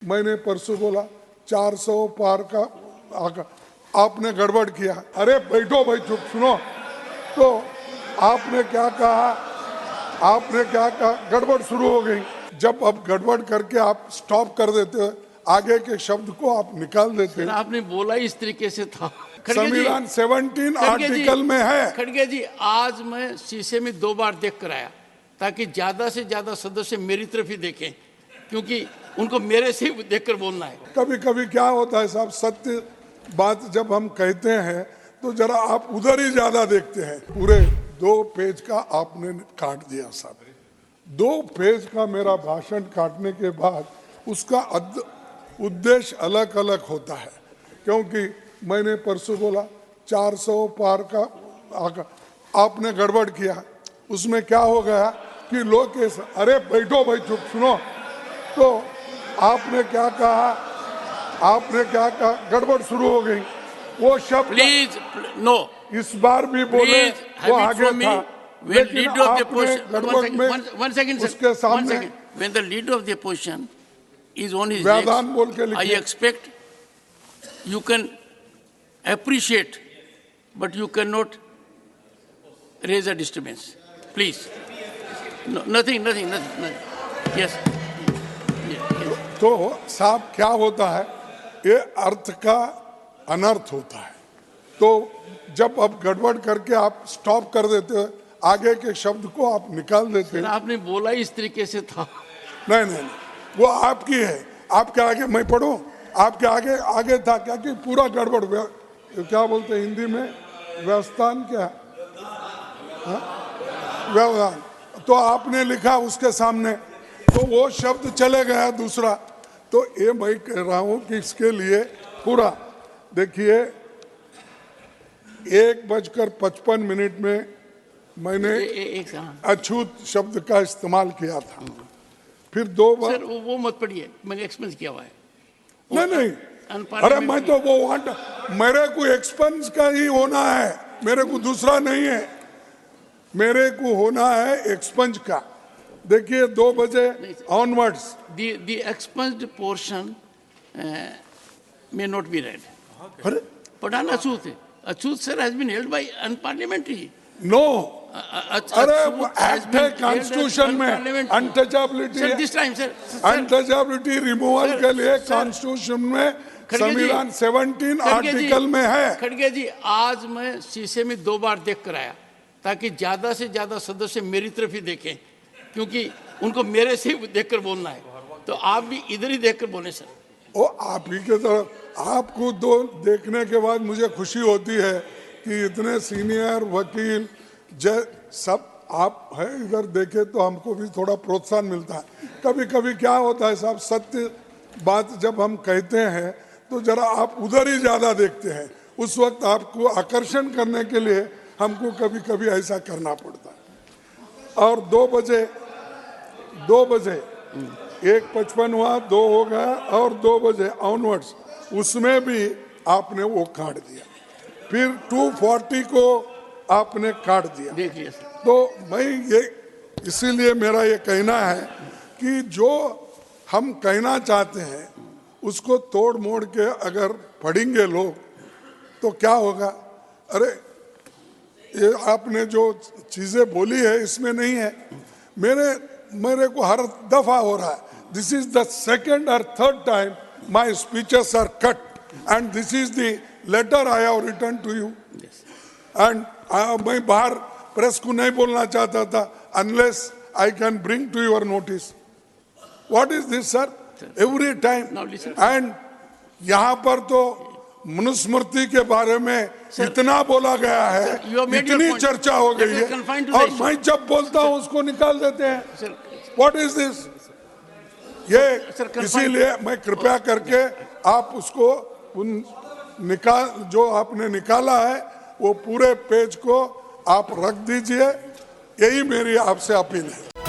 मैंने परसों बोला 400 पार का आपने गड़बड़ किया। अरे बैठो भाई, चुप सुनो। तो आपने क्या कहा, गड़बड़ शुरू हो गई। जब अब गड़बड़ करके आप स्टॉप कर देते हो, आगे के शब्द को आप निकाल देते हो। आपने बोला इस तरीके से था। संविधान 17 आर्टिकल में है। खड़गे जी, आज मैं शीशे में 2 बार देख कर आया ताकि ज्यादा से ज्यादा सदस्य मेरी तरफ ही देखें, क्योंकि उनको मेरे से ही देखकर बोलना है। कभी कभी क्या होता है साहब, सत्य बात जब हम कहते हैं तो जरा आप उधर ही ज्यादा देखते हैं। पूरे 2 पेज का आपने काट दिया साहब। 2 पेज का मेरा भाषण काटने के बाद उसका उद्देश्य अलग अलग होता है, क्योंकि मैंने परसों बोला 400 पार का आपने गड़बड़ किया। उसमें क्या हो गया कि लोग अरे बैठो भाई, चुप सुनो। तो आपने क्या कहा, गड़बड़ शुरू हो गई। वो शब्द प्लीज नो, इस बार भी बोले वो आगे था, लेकिन आपने गड़बड़ में उसके सामने when the leader of the opposition is on his व्याधान बोल के legs, I expect you can appreciate, but you cannot raise a disturbance. Please. No, nothing. Yes. तो साहब क्या होता है, ये अर्थ का अनर्थ होता है। तो जब अब गड़बड़ करके आप स्टॉप कर देते हो, आगे के शब्द को आप निकाल देते हैं। आपने बोला इस तरीके से था। नहीं, वो आपकी है। आपके आगे मैं पढ़ूं, आपके आगे था क्या कि पूरा गड़बड़, क्या बोलते हैं हिंदी में, व्यवस्थान क्या, व्यवधान। तो आपने लिखा उसके सामने, तो वो शब्द चले गया दूसरा। तो ये मैं कह रहा हूं कि इसके लिए पूरा देखिए 1:55 में मैंने अछूत शब्द का इस्तेमाल किया था। फिर 2 बार सर वो मत पढ़िए, मैंने एक्सपेंस किया हुआ है। नहीं, अरे मैं तो वो मेरे को एक्सपेंस का ही होना है, मेरे को दूसरा नहीं है। मेरे को होना है एक्सपेंस का। देखिए 2 बजे onwards the expunged portion may not be read. अरे But on Achut sir has been held by unparliamentary. No, अरे एक्ट है कॉन्स्टिट्यूशन में, untouchability. Sir, this time, sir. Untouchability removal के लिए कॉन्स्टिट्यूशन में संविधान 17 आर्टिकल में है। खड़गे जी, आज मैं शीशे में 2 बार देख कर आया ताकि ज्यादा से ज्यादा सदस्य मेरी तरफ ही देखें, क्योंकि उनको मेरे से ही देखकर बोलना है। तो आप भी इधर ही देखकर बोले सर। ओ आप ही के तरफ, आपको 2 देखने के बाद मुझे खुशी होती है कि इतने सीनियर वकील सब आप है, इधर देखे तो हमको भी थोड़ा प्रोत्साहन मिलता है। कभी कभी क्या होता है साहब, सत्य बात जब हम कहते हैं तो जरा आप उधर ही ज्यादा देखते हैं। उस वक्त आपको आकर्षण करने के लिए हमको कभी कभी ऐसा करना पड़ता है। और 2 बजे 1:55 हुआ, 2 हो गया, और 2 बजे ऑनवर्ड्स उसमें भी आपने वो काट दिया। फिर 240 को आपने काट दिया। देखिए तो मैं ये, इसीलिए मेरा ये कहना है कि जो हम कहना चाहते हैं उसको तोड़ मोड़ के अगर पढ़ेंगे लोग तो क्या होगा। अरे ये आपने जो चीजें बोली है इसमें नहीं है। मेरे को हर दफा हो रहा है, this is the 2nd or 3rd time my speeches are cut, and this is the letter I have return to you. And मैं बाहर प्रेस को नहीं बोलना चाहता था, unless I can bring to your notice. What is this sir, every time. And यहाँ पर तो मनुस्मृति के बारे में इतना बोला गया है, इतनी चर्चा हो गई है, और मैं जब बोलता हूँ उसको निकाल देते हैं। What is this? ये इसीलिए मैं कृपया करके आप उसको जो आपने निकाला है वो पूरे पेज को आप रख दीजिए। यही मेरी आपसे अपील है।